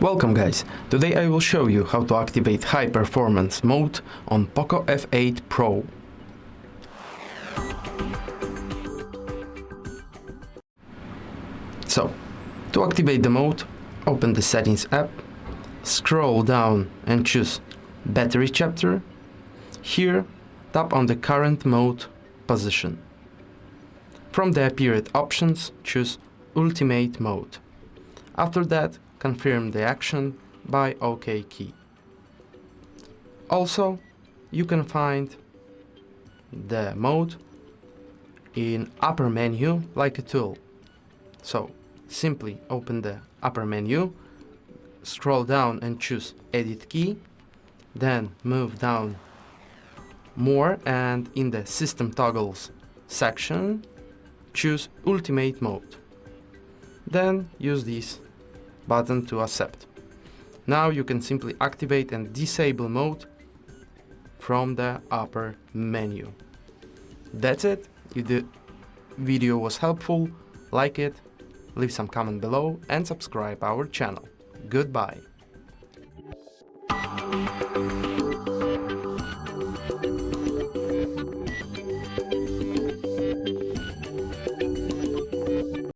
Welcome guys, today I will show you how to activate high performance mode on POCO F8 Pro. So, to activate the mode, open the settings app, scroll down and choose battery chapter. Here, tap on the current mode position. From the appeared options, choose ultimate mode. After that, confirm the action by OK key. Also, you can find the mode in upper menu like a tool. So, simply open the upper menu, scroll down and choose Edit key, then move down more and in the System Toggles section, choose Ultimate Mode. Then use this button to accept. Now you can simply activate and disable mode from the upper menu. That's it. If the video was helpful, like it, leave some comment below and subscribe our channel. Goodbye.